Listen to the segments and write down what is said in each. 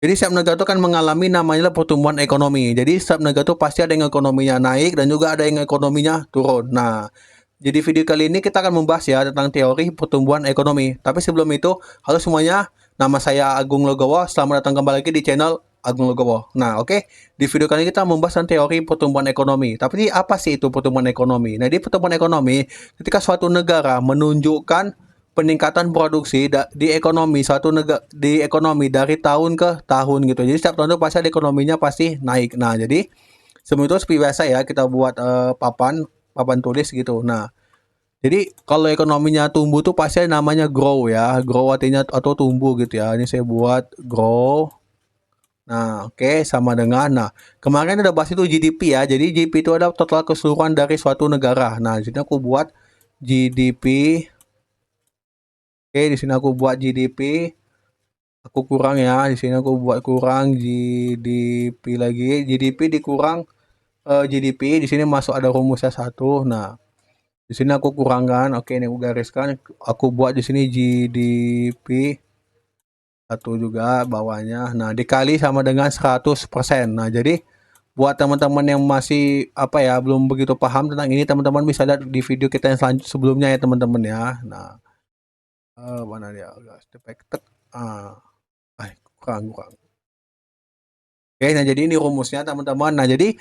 Jadi setiap negara itu kan mengalami namanya pertumbuhan ekonomi. Jadi setiap negara itu pasti ada yang ekonominya naik dan juga ada yang ekonominya turun. Nah, jadi video kali ini kita akan membahas ya tentang teori pertumbuhan ekonomi. Tapi sebelum itu, halo semuanya, nama saya Agung Logowo. Selamat datang kembali lagi di channel Agung Logowo. Nah, oke, di video kali ini kita membahas tentang teori pertumbuhan ekonomi. Tapi apa sih itu pertumbuhan ekonomi? Nah, di pertumbuhan ekonomi, ketika suatu negara menunjukkan peningkatan produksi di ekonomi suatu negara di ekonomi dari tahun ke tahun gitu. Jadi setiap tahun itu pasti ada ekonominya pasti naik. Nah, jadi sebelum itu seperti biasa ya kita buat papan papan tulis gitu. Nah, jadi kalau ekonominya tumbuh tuh pasti namanya grow ya. Grow artinya atau tumbuh gitu ya. Ini saya buat grow. Nah, oke, sama dengan kemarin udah bahas itu GDP ya. Jadi GDP itu adalah total keseluruhan dari suatu negara. Nah, di sini aku buat GDP. Oke, di sini aku buat GDP. Aku kurang ya. Di sini aku buat kurang GDP lagi. GDP dikurang GDP. Di sini masuk ada rumusnya satu. Nah, di sini aku kurangkan. Oke, ini aku gariskan. Aku buat di sini GDP satu juga bawahnya. Nah, dikali sama dengan 100%. Nah, jadi buat teman-teman yang masih apa ya belum begitu paham tentang ini, teman-teman bisa lihat di video kita yang sebelumnya ya teman-teman ya. Nah, mana dia? Ah, kurang kurang. Oke, nah jadi ini rumusnya teman-teman. Nah, jadi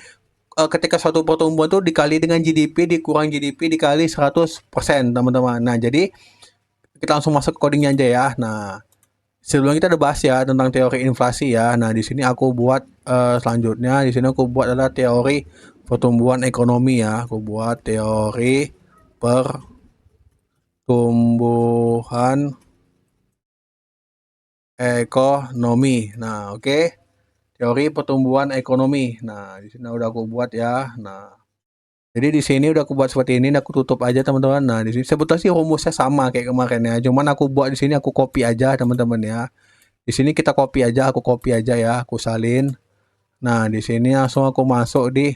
ketika suatu pertumbuhan itu dikali dengan GDP dikurang GDP dikali 100% teman-teman. Nah, jadi kita langsung masuk ke codingnya aja ya. Nah, sebelumnya kita udah bahas ya tentang teori inflasi ya. Nah, di sini aku buat selanjutnya di sini aku buat adalah teori pertumbuhan ekonomi ya. Aku buat teori pertumbuhan ekonomi. Nah, oke. Teori pertumbuhan ekonomi. Nah, di sini udah aku buat ya. Nah, jadi di sini udah aku buat seperti ini, aku tutup aja teman-teman. Nah, di sini sebetulnya sih rumusnya sama kayak kemarin ya. Cuman aku buat di sini aku copy aja teman-teman ya. Di sini kita copy aja, aku copy aja ya, aku salin. Nah, di sini langsung aku masuk di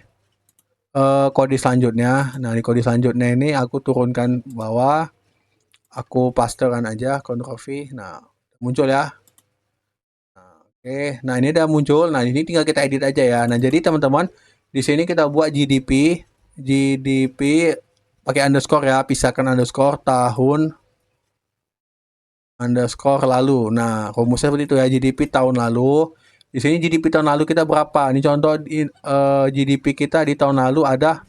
kode selanjutnya. Nah, di kode selanjutnya ini aku turunkan bawah, aku pastekan aja, Ctrl V. Nah, muncul ya. Nah, oke. Nah, ini udah muncul. Nah, ini tinggal kita edit aja ya. Nah, jadi teman-teman, di sini kita buat GDP pakai underscore ya, pisahkan underscore tahun underscore lalu. Nah, rumusnya seperti itu ya, GDP tahun lalu. Di sini GDP tahun lalu kita berapa? Ini contoh GDP kita di tahun lalu ada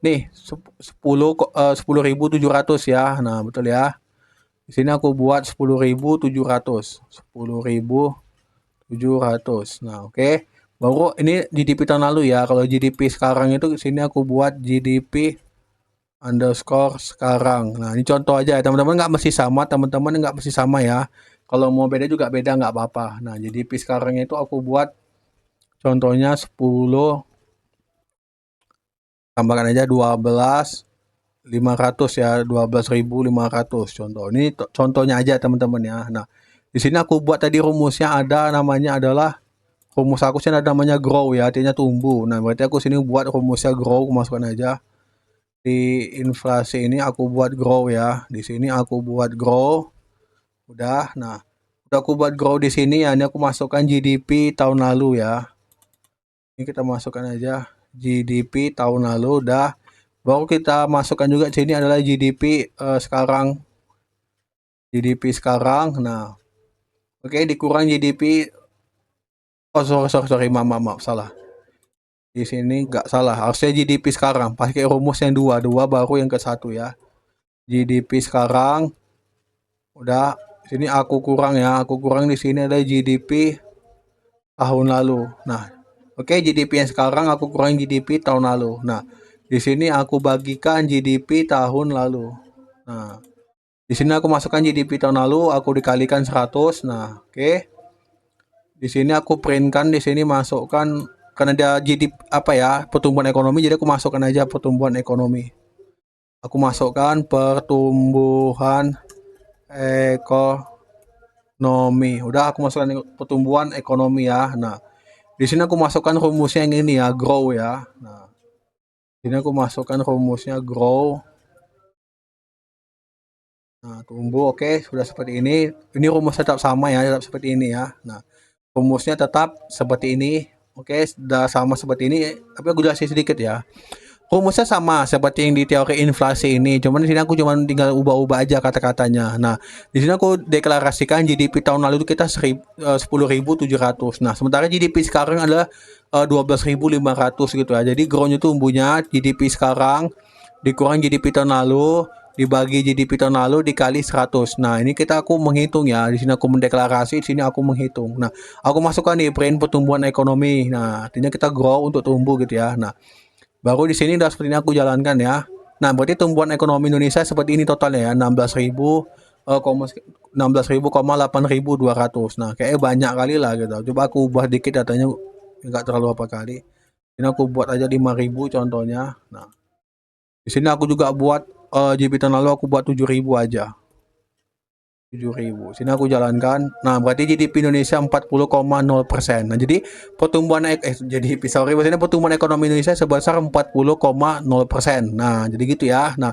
nih 10.700 ya. Nah, betul ya. Di sini aku buat 10.700. 10.700. Nah, oke. Baru ini GDP tahun lalu ya. Kalau GDP sekarang itu di sini aku buat GDP underscore sekarang. Nah, ini contoh aja ya, teman-teman nggak mesti sama, teman-teman nggak mesti sama ya. Kalau mau beda juga beda nggak apa-apa. Nah, jadi pi sekarang itu aku buat contohnya 10 tambahkan aja 12.500 ya, 12.500 contoh. Ini contohnya aja teman-teman ya. Nah, di sini aku buat tadi rumusnya ada namanya adalah rumus aku sini ada namanya grow ya, artinya tumbuh. Nah, berarti aku sini buat rumusnya grow, aku masukkan aja. Di inflasi ini aku buat grow ya. Di sini aku buat grow. Udah. Nah, udah aku buat grow di sini ya. Ini aku masukkan GDP tahun lalu ya. Ini kita masukkan aja GDP tahun lalu udah. Baru kita masukkan juga di sini adalah GDP sekarang. GDP sekarang. Nah, oke dikurang GDP. Oh, sorry, maaf, salah. Di sini nggak salah. Harusnya GDP sekarang. Pakai rumus yang dua baru yang ke satu ya. GDP sekarang udah sini aku kurang ya, aku kurang di sini ada GDP tahun lalu. Nah, oke GDP yang sekarang aku kurang GDP tahun lalu. Nah, di sini aku bagikan GDP tahun lalu. Nah, di sini aku masukkan GDP tahun lalu, aku dikalikan 100. Nah, oke. Di sini aku printkan, di sini masukkan karena dia GDP apa ya, pertumbuhan ekonomi, jadi aku masukkan aja pertumbuhan ekonomi. Aku masukkan pertumbuhan ekonomi. Udah aku masukkan pertumbuhan ekonomi ya. Nah, di sini aku masukkan rumusnya yang ini ya, grow ya. Nah, ini aku masukkan rumusnya grow. Nah, tumbuh oke, sudah seperti ini. Ini rumus tetap sama ya, tetap seperti ini ya. Nah, rumusnya tetap seperti ini. Oke, sudah sama seperti ini, tapi aku jelasin sedikit ya. Rumusnya sama seperti yang di teori inflasi ini, cuman di sini aku cuman tinggal ubah-ubah aja kata-katanya. Nah, di sini aku deklarasikan GDP tahun lalu itu kita 10.700. Nah, sementara GDP sekarang adalah 12.500 gitu ya. Jadi grow-nya tumbuhnya GDP sekarang dikurang GDP tahun lalu dibagi GDP tahun lalu dikali 100. Nah, ini aku menghitung ya. Di sini aku mendeklarasi, di sini aku menghitung. Nah, aku masukkan nih brain pertumbuhan ekonomi. Nah, artinya kita grow untuk tumbuh gitu ya. Nah, baru di sini udah seperti ini aku jalankan ya. Nah, berarti tumbuhan ekonomi Indonesia seperti ini totalnya ya, 16.000 16.000, 8.200. Nah, kayaknya banyak kali lah gitu. Coba aku ubah dikit datanya, enggak terlalu apa kali. Ini aku buat aja 5.000 contohnya. Nah, di sini aku juga buat GDP tahun lalu aku buat 7.000 aja. 7.000. Sini aku jalankan. Nah, berarti GDP Indonesia 40,0%. Nah, jadi sorry, maksudnya pertumbuhan ekonomi Indonesia sebesar 40,0%. Nah, jadi gitu ya. Nah,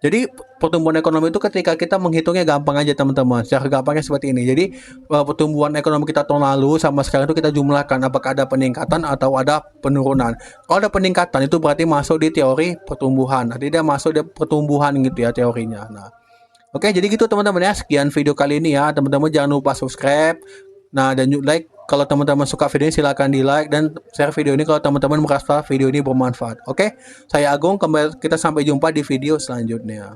jadi pertumbuhan ekonomi itu ketika kita menghitungnya gampang aja teman-teman. Secara gampangnya seperti ini. Jadi pertumbuhan ekonomi kita tahun lalu sama sekarang itu kita jumlahkan apakah ada peningkatan atau ada penurunan. Kalau ada peningkatan itu berarti masuk di teori pertumbuhan. Nanti dia masuk di pertumbuhan gitu ya teorinya. Nah, oke, jadi gitu teman-teman ya. Sekian video kali ini ya. Teman-teman jangan lupa subscribe. Nah, dan like. Kalau teman-teman suka video ini silahkan di like dan share video ini kalau teman-teman merasa video ini bermanfaat. Oke, saya Agung. Kita sampai jumpa di video selanjutnya.